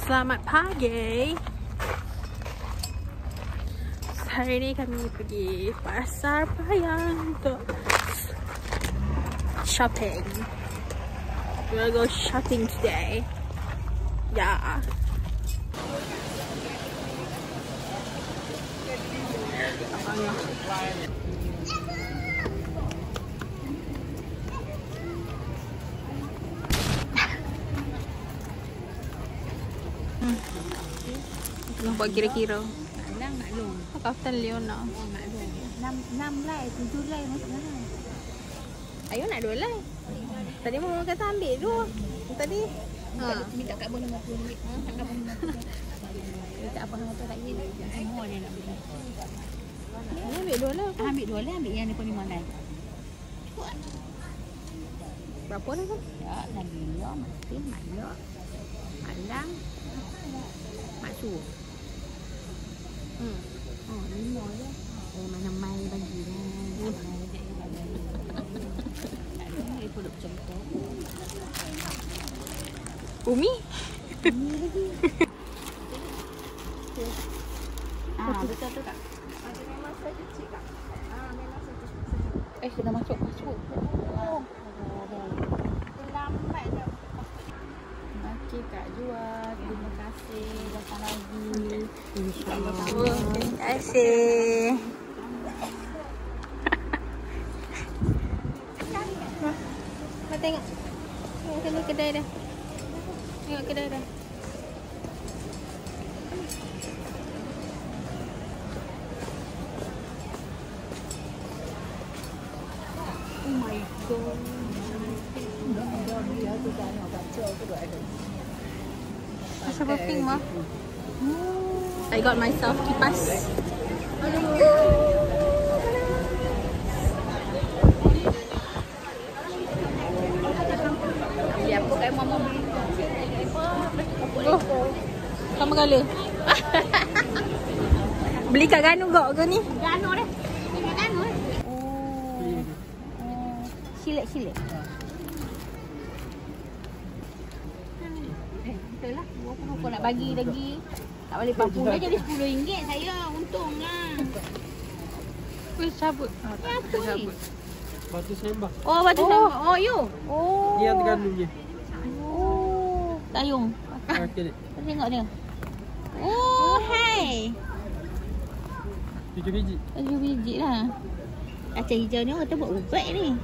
Selamat pagi. Hari ini kami pergi pasar Payang untuk shopping. We'll go shopping today. Yeah. Tengah buat kira-kira. Lang maklum. Kaftan Leona. Oh maklum. 6 lai, 7 lai masuk mana? Ayo nak 2 lai. Tadi mama kata ambil 2. Tadi Minta kat boleh 50 ringgit. Tak kat boleh 50 ringgit. Minta apa hang tu tak ni. Semua dia nak beli. ni ambil 2 lai. Ambil 2 lai, ambil yang ni pun 5 lai. Berapa dah kan? Ya, dah gila mati maklum. Alang. Maksu. Oh, 5 je. Oh, mana mai bagi dah. Mai je bagi. Tak ada ni produk contoh. Umi? Betul tu tak? Ada memang saya kecil tak? Memang saya kecil. Sudah masuk. Oh. Lambat dah. Okey Kak Jual, terima kasih. Datang lagi. InsyaAllah. Terima kasih. Mak tengok. Tengok kedai dah. Tengok kedai dah. Oh my god. Masa pink mah. I got myself kipas. Ya, apa kat mama beli? Oh, sama kali. Beli kat Ganu kok ke ni? Ganu dah. Ini Ganu eh. Silik. Betul lah. Kau nak bagi lagi. Tak boleh pampung dah jadi RM10 saya. Untung lah. Weh, cabut. Ni apa ni? Batu sembah. Oh, batu sembah. Oh, you. Oh. Dia yang Terengganu je. Oh. Tayung. Okey dek. Tengok dia. Oh, hai. 7 biji. 7 biji lah. Kacang hijau ni orang tu buat ubat ni.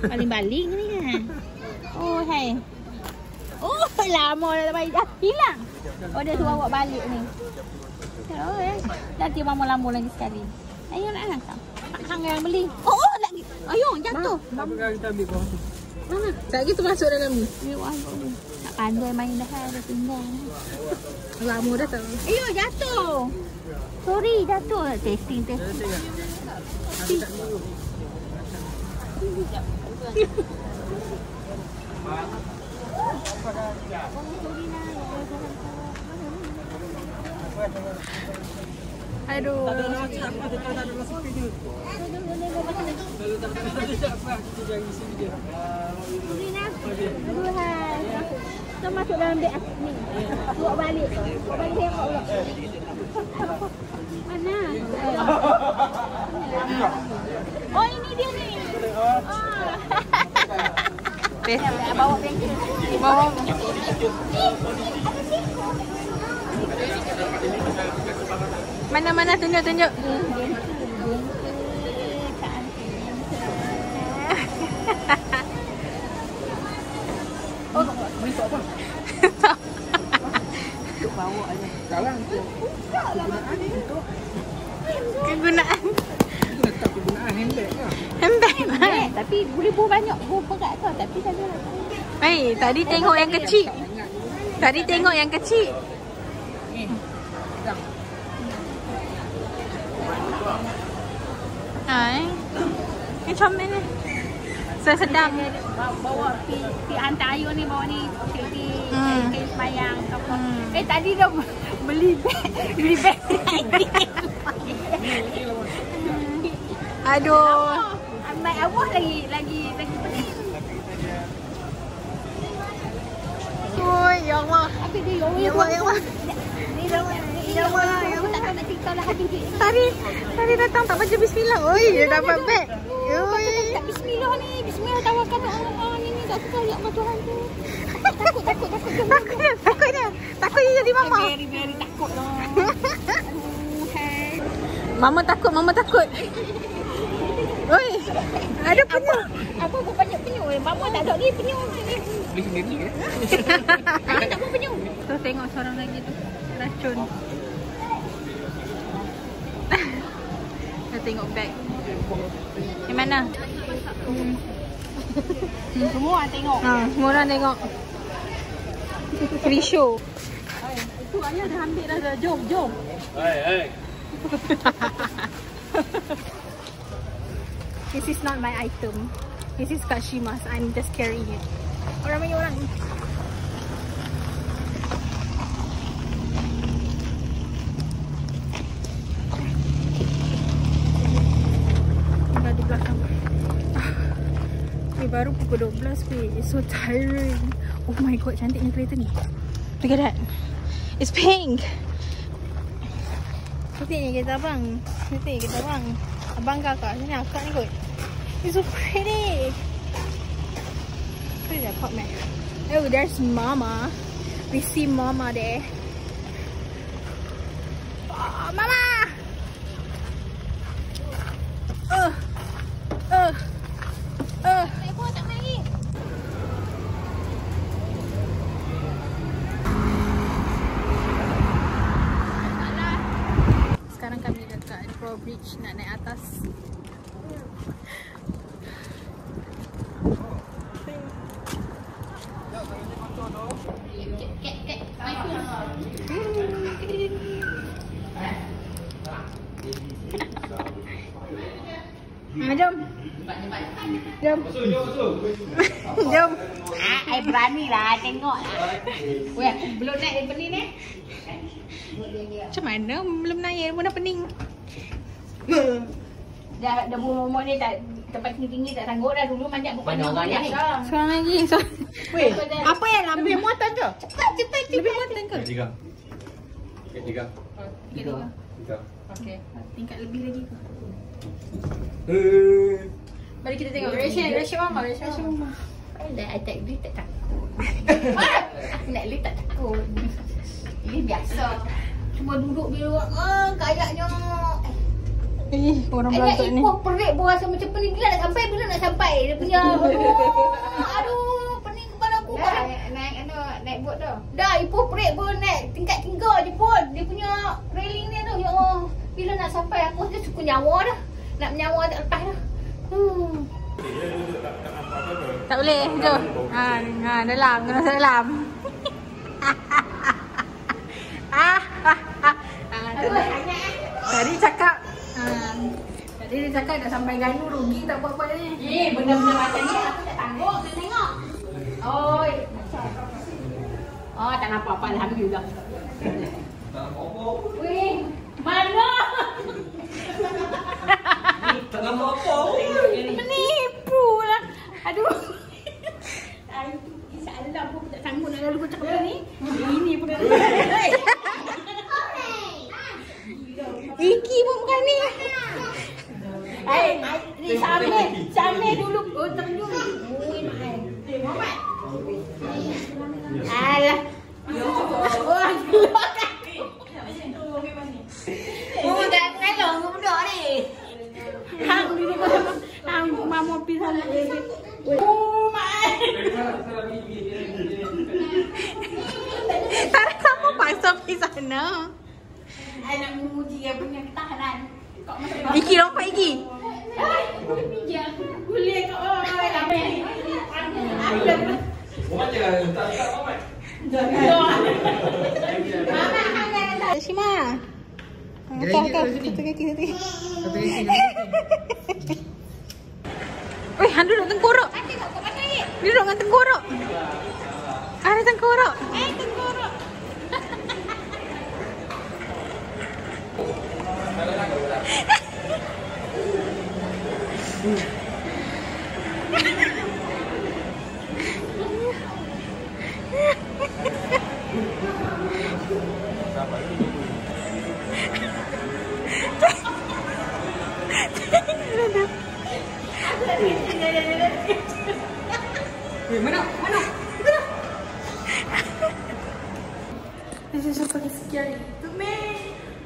Baling-baling ni kan. Oh, hai. Oh, lama dah balik. Dah hilang. Oh, dia suruh bawa balik ni. Oh, ya. Nanti mama lambung lagi sekali. Ayo nak hantar. Hang yang beli. Oh, lagi. Ayo, jatuh. Apa kali kita ambil bawah tu? Mana? Tak gitu masuk dalam ni. Ni wah. Tak pandai main dah. Dah tinggal. Lama dah tak. Ayo, jatuh. Sorry, jatuh. Testing. Aduh. Tak ada rasa apa, tak ada rasa sepi dia. Kalau tak ada rasa apa, kita jangan isi dia. Tuhan. Kita masuk dalam beg ni. Bawa balik. Tengok pula. Mana? Oh, ini dia ni. Bawa bengkel. Bawa. Mana tunjuk. Oh, ni tak apa. Untuk bawa aja. Sekarang tu. Kegunaan ni untuk. Kegunaan. Itu letak kegunaan handbag lah. Handbag. Tapi boleh bawa banyak. Bawa berat tau. Tapi saya nak. Tadi tengok yang kecil. Tadi tengok yang kecil. Ni comel ni. Sedang. Bawa pi hantar ayu ni, bawa ni pergi semayang. Tadi dah beli beg. Aduh. Ambil awak lagi pening. Oi, ya Allah. Habis Tadi dia yang tak nak cerita lah hati dia. Tadi datang tak baca bismillah. Oi, dia dapat beg. Oi. Tak bismillah ni. Bismillah tawakal Allah ni tak suka ayat Tuhan tu. Takut. Takutnya jadi mama. Very takut lah. Mama takut. Oi, ada penyu. Apa banyak penyu? Mama tak ada ni penyu. Beli sendiri ke? Mama tak mau penyu. Tu tengok seorang lagi tu. Racun. Kita tengok beg. Di mana? Semua orang tengok. Semua orang tengok. Free show. Itu Ayah dah ambil dah. Jom. Hai. This is not my item. This is Kak Shima's. I'm just carrying it. Banyak orang. Tinggal di belakang. Ni baru pukul 12 weh. It's so tiring. Oh my god, cantiknya kereta ni. Look at that. It's pink. Cantiknya kereta abang. Abang kakak. Sini akak ni kot. It's so pretty. Where did I put my... Oh, there's Mama. We see Mama there. Oh, Mama! Tak main. Sekarang kami dekat Drawbridge nak naik atas. Jom. I berani lah tengok lah. Weh, belum naik daripada ni ni. Macam mana belum naik pun dah pening. Dah umur ni tak tempat tinggi tak sanggup dah. Dulu manjat bukannya orang ni. Seorang lagi. Weh, apa yang lebih muatan ke? Cepat. Lebih muatan ke? Tiga. Okey. Tingkat lebih lagi ke? Mari kita tengok. Ratio Mama. Dah attack dia tak takut. Nak lift tak takut. Ini biasa. Cuma duduk bila kayaknya. Orang berantuk ni. Perik pun rasa macam pening. Bila nak sampai. Dia punya aduh, pening kepala aku. Naik bot dah. Dah, ipoh perik pun naik tingkat 3 je pun. Dia punya railing ni tu. Ya Allah. Bila nak sampai aku dah suka nyawa dah. Nak menyawa tak lepas dah. Tak boleh. Jom. Dalam. Kena masuk dalam. Tadi cakap dah sampai Ganu rugi tak buat-buat ni. Benda-benda macam ni aku tak tangguh. Kena tengok. Oi. Oh, tak nampak apa. Alhamdulillah. Weh, mana? Tak nampak apa. Menipu lah. Aduh. InsyaAllah pun tak sanggup nak lalu cakap benda ni. Ini pun dah. Iki pun bukan ni. Ni Samir dulu. Oh, terjun. Muhammad. Alah. Oh, dah tolong budak ni. Hang dulu hang mama pisah nak. Oh, mak. Tak kamu paksa pergi sana. I nak memuji yang punya ketahanan. Iki nampak Iki. Boleh kau. Mama, Shima. Satu kaki. Weh, Han duduk tengkorok. Dia duduk dengan tengkorok. Ada tengkorok. Tengkorok. Mana? This is so fucking scary to me.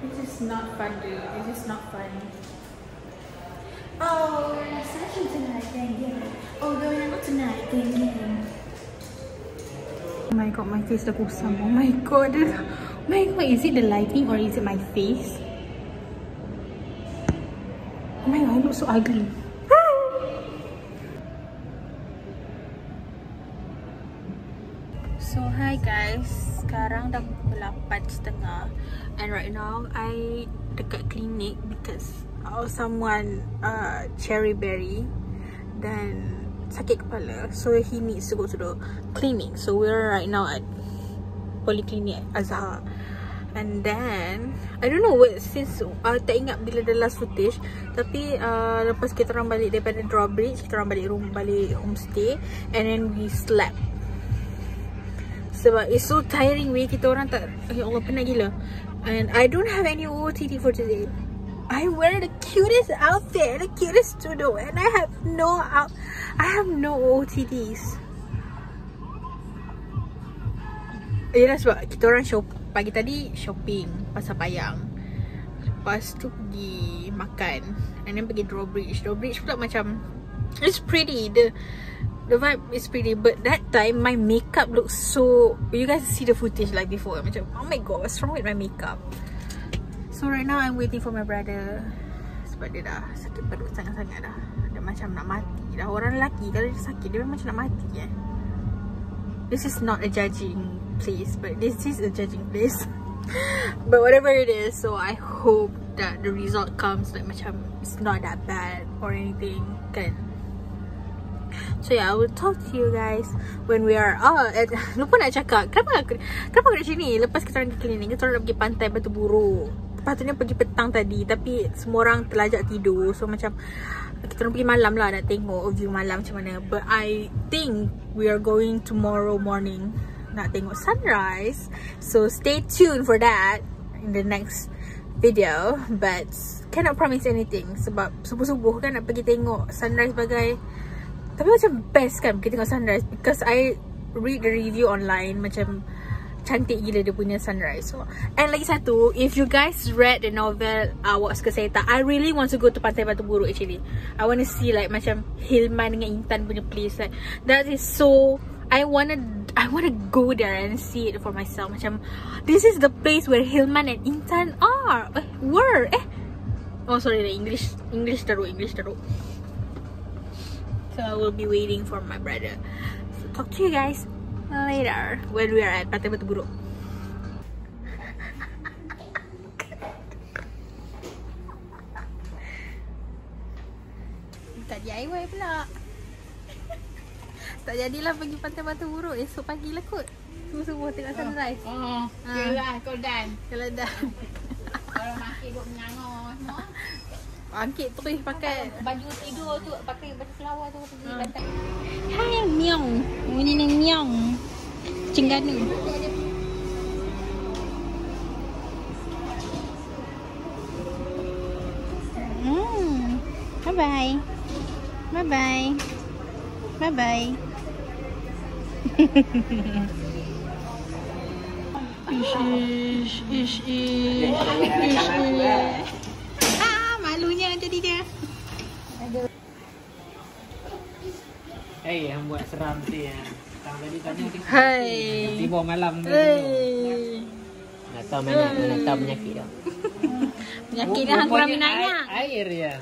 This is not fun, dude. This is not fun. Oh, we're in a session tonight, then yeah. Oh, going out tonight, then yeah. Oh my god, my face dah kusam. Oh my god. Oh my god, is it the lighting or is it my face? Oh my god, I look so ugly. So hi guys, sekarang dah pukul 8.30 and right now I dekat klinik because someone cherry berry dan sakit kepala, so he needs to go to the clinic. So we're right now at Polyclinic Azhar. And then I don't know what, since tak ingat bila the last footage, tapi lepas kita orang balik daripada drawbridge, kita orang balik homestay and then we slept. Sebab it's so tiring weh, kita orang tak, ya Allah penat gila. And I don't have any OOTD for today. I wear the cutest outfit, the cutest studio, and I have no OOTDs. Yalah sebab kita orang pagi tadi shopping Pasar Payang. Lepas tu pergi makan and then pergi drawbridge. Drawbridge pula macam, it's pretty, the vibe is pretty, but that time my makeup looks so, you guys see the footage like before, macam oh my god, what's wrong with my makeup? So right now I'm waiting for my brother sebab dia dah sakit perut sangat-sangat dah. Dia macam nak mati dah. Orang lelaki kalau dia sakit dia macam nak mati This is not a judging place, but this is a judging place. But whatever it is, so I hope that the result comes like macam it's not that bad or anything kan. So yeah, I will talk to you guys when we are lupa nak cakap, kenapa kat sini lepas kita orang pergi klinik, kita orang nak pergi pantai Batu Buruk. Patutnya pergi petang tadi, tapi semua orang terlajak tidur. So macam kita orang pergi malam lah, nak tengok view malam macam mana. But I think we are going tomorrow morning nak tengok sunrise. So stay tuned for that in the next video. But cannot promise anything sebab subuh-subuh kan nak pergi tengok sunrise bagai. Tapi macam best kan pergi tengok sunrise, because I read the review online, macam cantik gila dia punya sunrise. So, and lagi satu, if you guys read the novel Awak Suka Saya Tak, I really want to go to Pantai Batu Buruk actually. I want to see like macam Hilman dengan Intan punya place, like that is so, I wanna go there and see it for myself. Macam this is the place where Hilman and Intan were. Oh sorry, English teruk. So I will be waiting for my brother. So talk to you guys later when we are at Pantai Batu Buruk. Tak DIY pula. Tak jadilah pergi Pantai Batu Buruk. Esok pagi lah kot. Subuh-subuh tengok sunrise. Yelah, kau dan. Kalau dah Kalau makin duk menyangar semua. Angkit terus pakai baju tidur tu, pakai baju selawar tu pergi pantai. Hai Miong. Ini ni Miong. Cengganu. Bye bye. Bye bye. Bye bye. Ish. Malunya jadi dia. Hey, yang buat seram tu ya. Tadi tanya Hai. tiba malam tu. Nak tahu mana tahu penyakit dah. Penyakit dah hang kurang minat. Air ya.